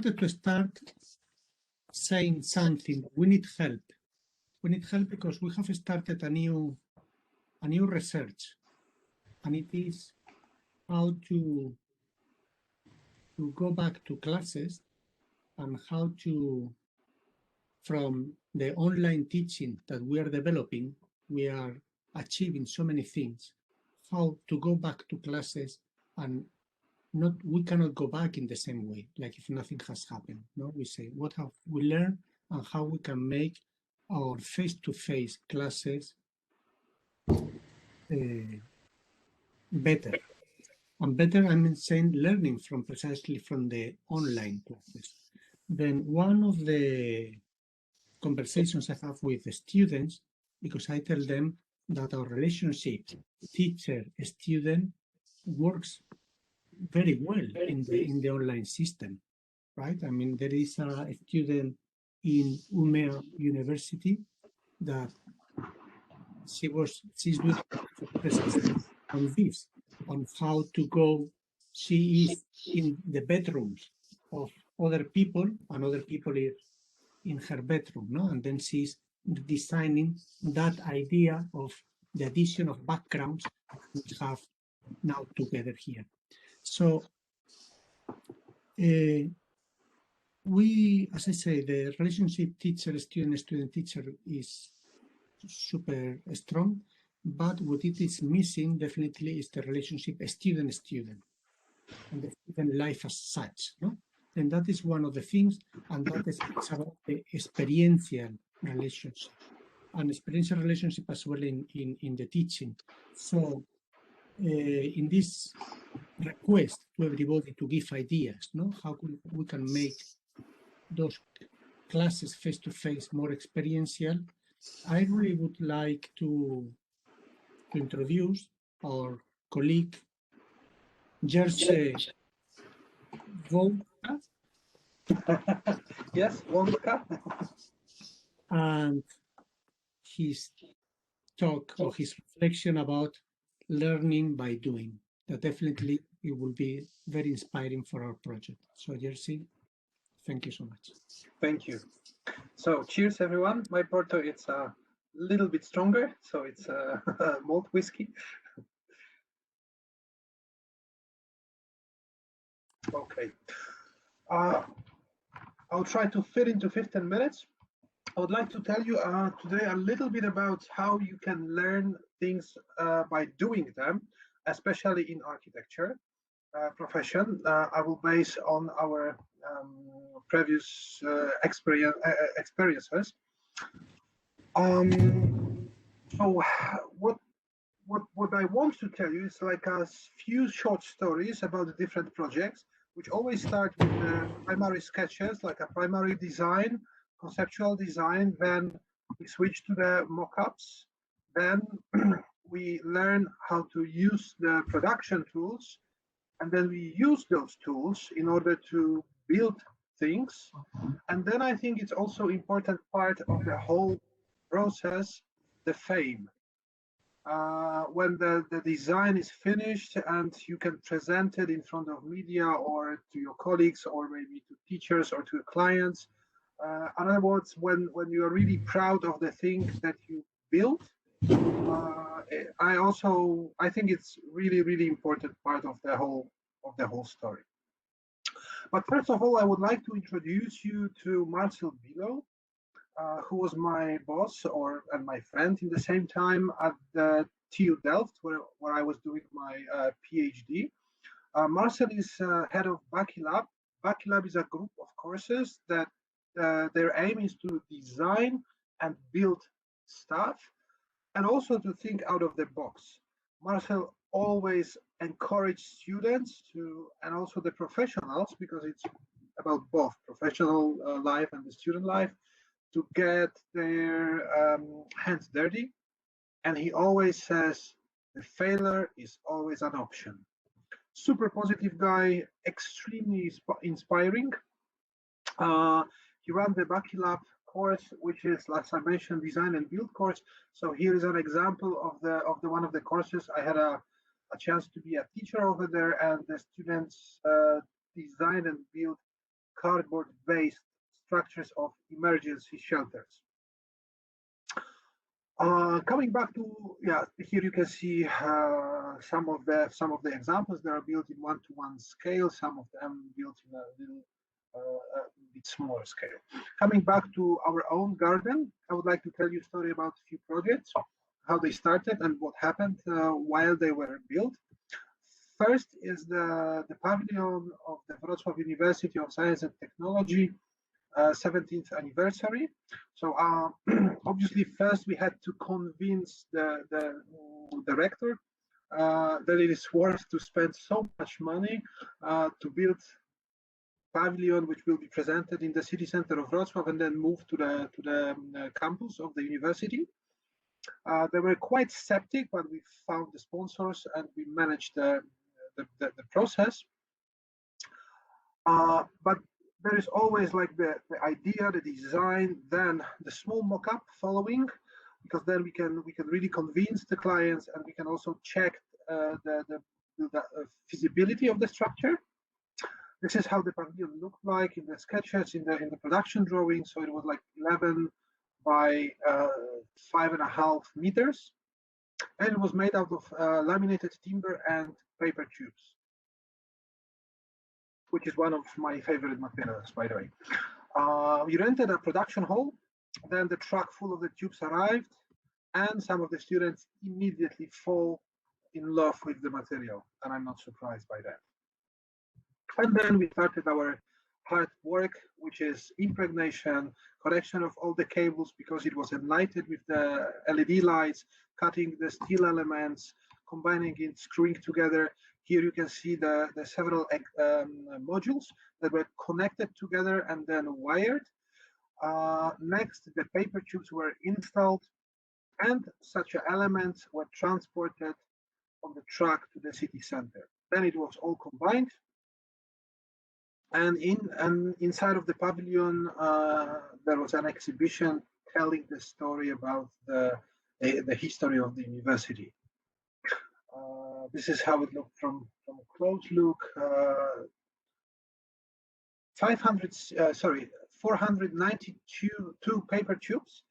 wanted to start saying something. We need help. We need help because we have started a new research, and it is how to go back to classes and how to, from the online teaching that we are developing, we are achieving so many things, how to go back to classes and we cannot go back in the same way, like if nothing has happened. No, we say, what have we learned and how we can make our face-to-face classes better. And better, I'm saying learning precisely from the online classes. Then one of the conversations I have with the students, because I tell them that our relationship teacher-student works very well in the online system, right? I mean, there is a student in Umea University that she's doing on this, on how to go. She is in the bedrooms of other people, and other people are in her bedroom, no? And then she's designing that idea of the addition of backgrounds we have now together here. So we, as I say, the relationship teacher-student, student-teacher is super strong, but what it is missing definitely is the relationship student-student and the student life as such, no? And that is one of the things, and that is about the experiential relationship, and experiential relationship as well in the teaching. So in this request to everybody to give ideas, no? How we can make those classes face-to-face more experiential. I really would like to introduce our colleague, Jerzy Wątka. Yes, Wątka. And his talk or his reflection about learning by doing. That definitely it will be very inspiring for our project. So Jerzy, thank you so much. Thank you. So cheers, everyone. My Porto, it's a little bit stronger, so it's malt whiskey. Okay. I'll try to fit into 15 minutes. I would like to tell you today a little bit about how you can learn things by doing them, especially in architecture profession. I will base on our previous experiences. So what I want to tell you is like a few short stories about the different projects, which always start with the primary sketches, like a primary design, conceptual design, then we switch to the mock-ups, then we learn how to use the production tools, and then we use those tools in order to build things. And then I think it's also important part of the whole process, the fame. When the design is finished and you can present it in front of media or to your colleagues or maybe to teachers or to clients. In other words, when you are really proud of the thing that you built, I think it's really important part of the whole story. But first of all, I would like to introduce you to Marcel Bilo, who was my boss and my friend in the same time at the TU Delft, where I was doing my PhD. Marcel is head of Bakilab. Bakilab is a group of courses that their aim is to design and build stuff, and also to think out of the box. Marcel always encouraged students to, and also the professionals, because it's about both professional life and the student life, to get their hands dirty. And he always says, the failure is always an option. Super positive guy, extremely inspiring. He ran the Bakilab course, which is, as I mentioned, design and build course. So here is an example of the one of the courses. I had a chance to be a teacher over there, and the students designed and built cardboard-based structures of emergency shelters. Coming back to, here you can see some of the examples that are built in one-to-one scale. Some of them built in a little bit smaller scale. Coming back to our own garden, I would like to tell you a story about a few projects, how they started and what happened while they were built. First is the pavilion of the Wrocław University of Science and Technology 17th anniversary. So obviously first we had to convince the director that it is worth to spend so much money to build pavilion which will be presented in the city center of Wrocław and then move to the campus of the university. They were quite skeptic, but we found the sponsors and we managed the process. But there is always like the idea, the design, then the small mock-up following, because then we can really convince the clients and we can also check the feasibility of the structure. This is how the pavilion looked like in the sketches, in the production drawing. So it was like 11 by 5.5 meters, and it was made out of laminated timber and paper tubes, which is one of my favorite materials, by the way. We rented a production hall, then the truck full of the tubes arrived, and some of the students immediately fall in love with the material, and I'm not surprised by that. And then we started our hard work, which is impregnation, correction of all the cables because it was enlightened with the LED lights, cutting the steel elements, combining it, screwing together. Here you can see the several modules that were connected together and then wired. Next, the paper tubes were installed and such elements were transported on the truck to the city center. Then it was all combined. And inside of the pavilion, there was an exhibition telling the story about the history of the university. This is how it looked from a close look. 492 paper tubes,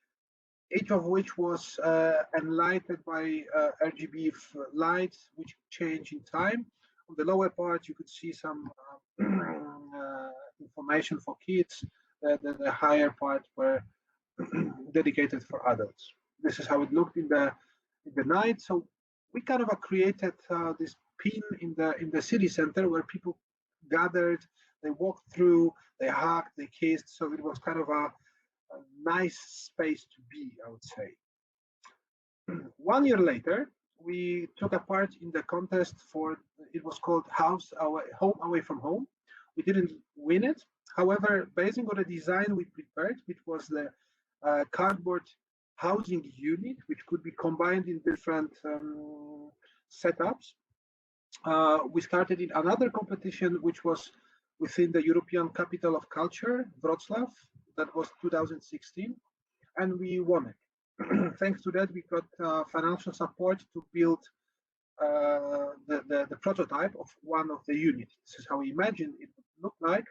each of which was enlightened by RGB lights, which change in time. On the lower part, you could see some information for kids. The higher part were dedicated for adults. This is how it looked in the night. So we kind of created this pin in the city center where people gathered, they walked through, they hugged, they kissed. So it was kind of a nice space to be, I would say. 1 year later, we took a part in the contest for, it was called Home Away from Home. We didn't win it. However, based on the design we prepared, which was the cardboard housing unit, which could be combined in different setups, we started in another competition, which was within the European Capital of Culture, Wrocław. That was 2016, and we won it. Thanks to that, we got financial support to build the prototype of one of the units. This is how we imagined it would look like.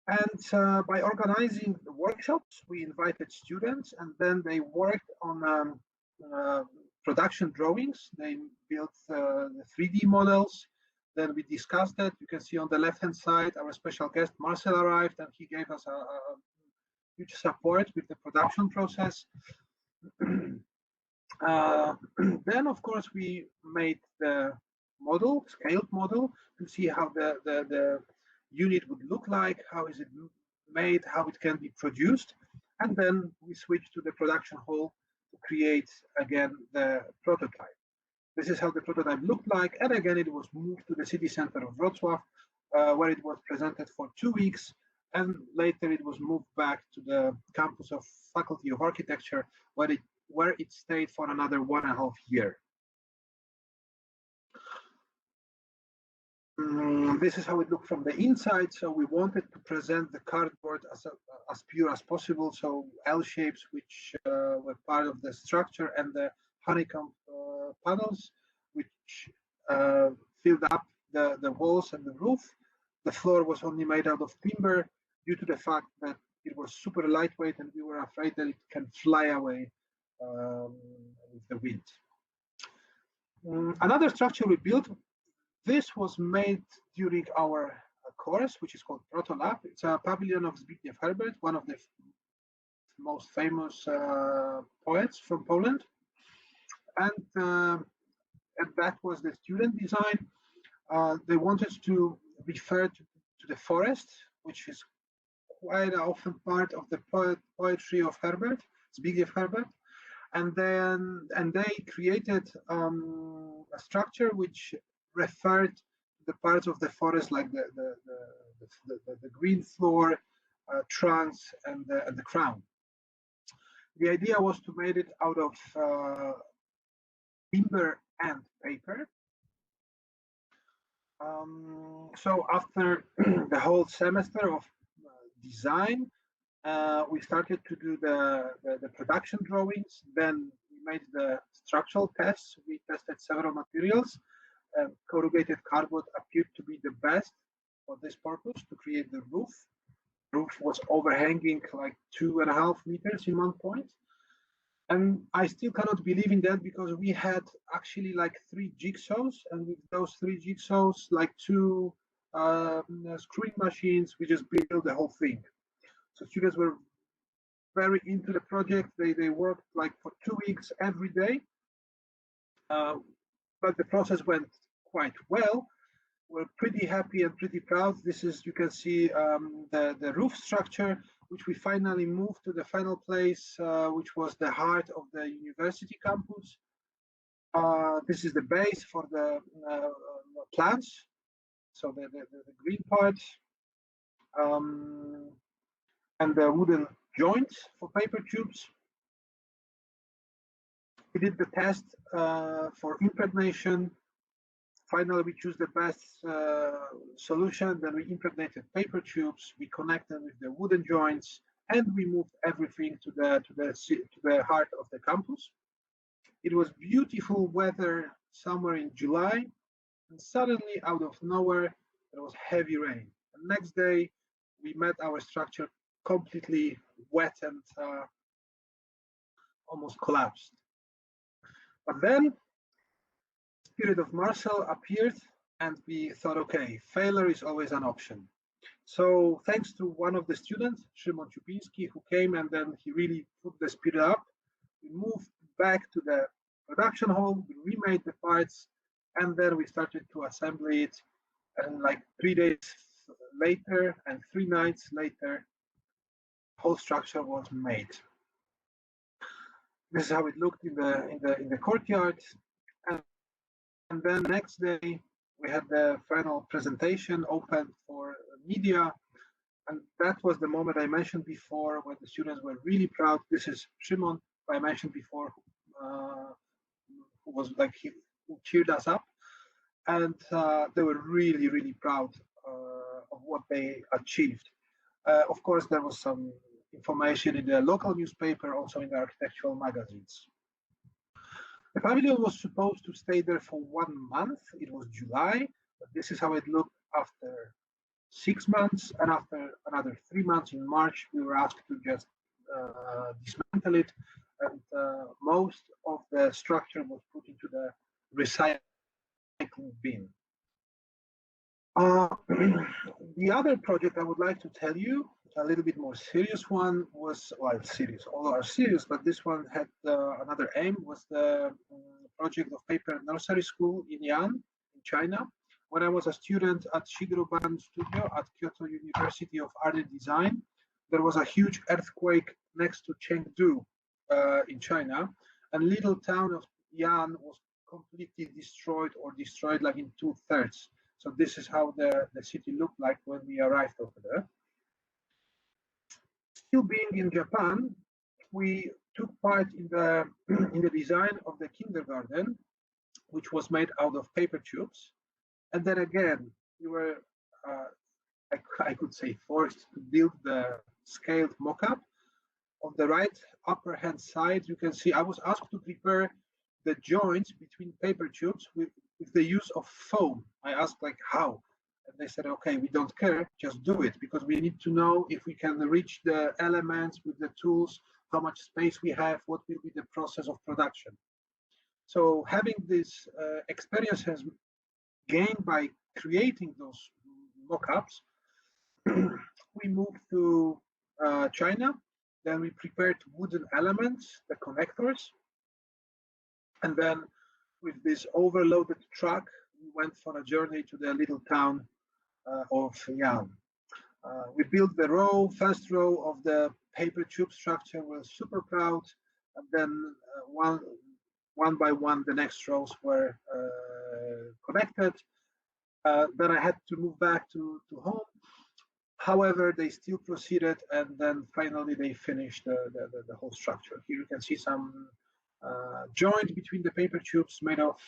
And by organizing the workshops, we invited students, and then they worked on production drawings. They built the 3D models. Then we discussed that. You can see on the left-hand side, our special guest Marcel arrived, and he gave us a huge support with the production process. Then, of course, we made the model, scaled model, to see how the unit would look like, how is it made, how it can be produced. And then we switched to the production hall to create, again, the prototype. This is how the prototype looked like. And again, it was moved to the city center of Wrocław, where it was presented for 2 weeks. And later it was moved back to the campus of Faculty of Architecture, where it stayed for another 1.5 years. This is how it looked from the inside. So we wanted to present the cardboard as pure as possible. So L shapes, which were part of the structure, and the honeycomb panels, which filled up the walls and the roof. the floor was only made out of timber due to the fact that it was super lightweight and we were afraid that it can fly away with the wind. Another structure we built, this was made during our course, which is called Protolab. It's a pavilion of Zbigniew Herbert, one of the most famous poets from Poland. And that was the student design. They wanted to refer to the forest, which is quite often part of the poetry of Herbert, Zbigniew Herbert. And they created a structure which referred to the parts of the forest, like the green floor, trunks, and the crown. The idea was to make it out of timber and paper. So after the whole semester of design, we started to do the production drawings. Then we made the structural tests. We tested several materials. Corrugated cardboard appeared to be the best for this purpose, to create the roof. The roof was overhanging like 2.5 meters in one point. And I still cannot believe in that, because we had actually like 3 jigsaws, and with those 3 jigsaws, like 2 screwing machines, we just built the whole thing. So students were very into the project. They worked like for 2 weeks every day, but the process went quite well. We're pretty happy and pretty proud. This is, you can see the roof structure, which we finally moved to the final place, which was the heart of the university campus. This is the base for the plants, so the green part, and the wooden joints for paper tubes. We did the test for impregnation. Finally, we choose the best solution. Then we impregnated paper tubes. We connected with the wooden joints, and we moved everything to the heart of the campus. It was beautiful weather somewhere in July, and suddenly, out of nowhere, there was heavy rain. The next day, we met our structure completely wet and almost collapsed. But then Spirit of Marcel appeared, and we thought, okay, failure is always an option. So thanks to one of the students, Szymon Ciupiński, who came, and then he really put the spirit up. We moved back to the production hall, we remade the parts, and then we started to assemble it. And like 3 days later and 3 nights later, the whole structure was made. This is how it looked in the courtyard. And then next day, we had the final presentation open for media. And that was the moment I mentioned before, when the students were really proud. This is Szymon, who I mentioned before, who was like, who cheered us up. And they were really, really proud of what they achieved. Of course, there was some information in the local newspaper, also in the architectural magazines. The pavilion was supposed to stay there for 1 month. It was July, but this is how it looked after 6 months. And after another 3 months in March, we were asked to just dismantle it. And most of the structure was put into the recycling bin. The other project I would like to tell you, a little bit more serious one, was, well, serious, all are serious, but this one had another aim, was the project of paper nursery school in Yan, in China. When I was a student at Shigeru Ban Studio at Kyoto University of Art and Design, there was a huge earthquake next to Chengdu in China, and little town of Yan was completely destroyed, or destroyed like in 2/3. So this is how the city looked like when we arrived over there. Still being in Japan, we took part in the design of the kindergarten, which was made out of paper tubes. And then again, we were, I could say, forced to build the scaled mock-up. On the right upper hand side, you can see I was asked to prepare the joints between paper tubes with the use of foam. I asked, like, how? And they said, okay, we don't care, just do it, because we need to know if we can reach the elements with the tools, how much space we have, what will be the process of production. So having this experience has gained by creating those mock-ups, we moved to China. Then we prepared wooden elements, the connectors. And then with this overloaded truck, we went for a journey to the little town of Yan. We built the first row of the paper tube structure. We're super proud. And then one by one, the next rows were connected. Then I had to move back to home. However, they still proceeded, and then finally they finished the whole structure. Here you can see some joint between the paper tubes made of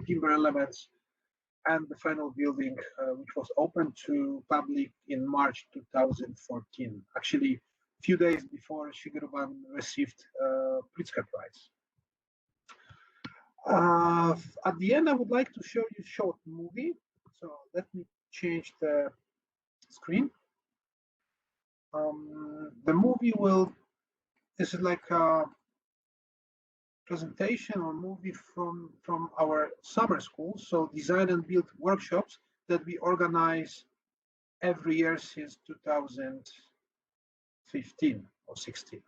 timber elements, and the final building, which was open to public in March 2014, actually a few days before Shigeru received Pritzker Prize. At the end, I would like to show you a short movie. So let me change the screen. The movie this is like a presentation or movie from our summer school, so design and build workshops that we organize every year since 2015 or 16.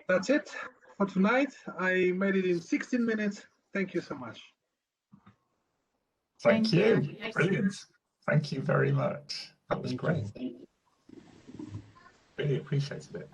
That's it for tonight. I made it in 16 minutes. Thank you so much. Thank you. Brilliant. Thank you very much. That was great. Really appreciated it.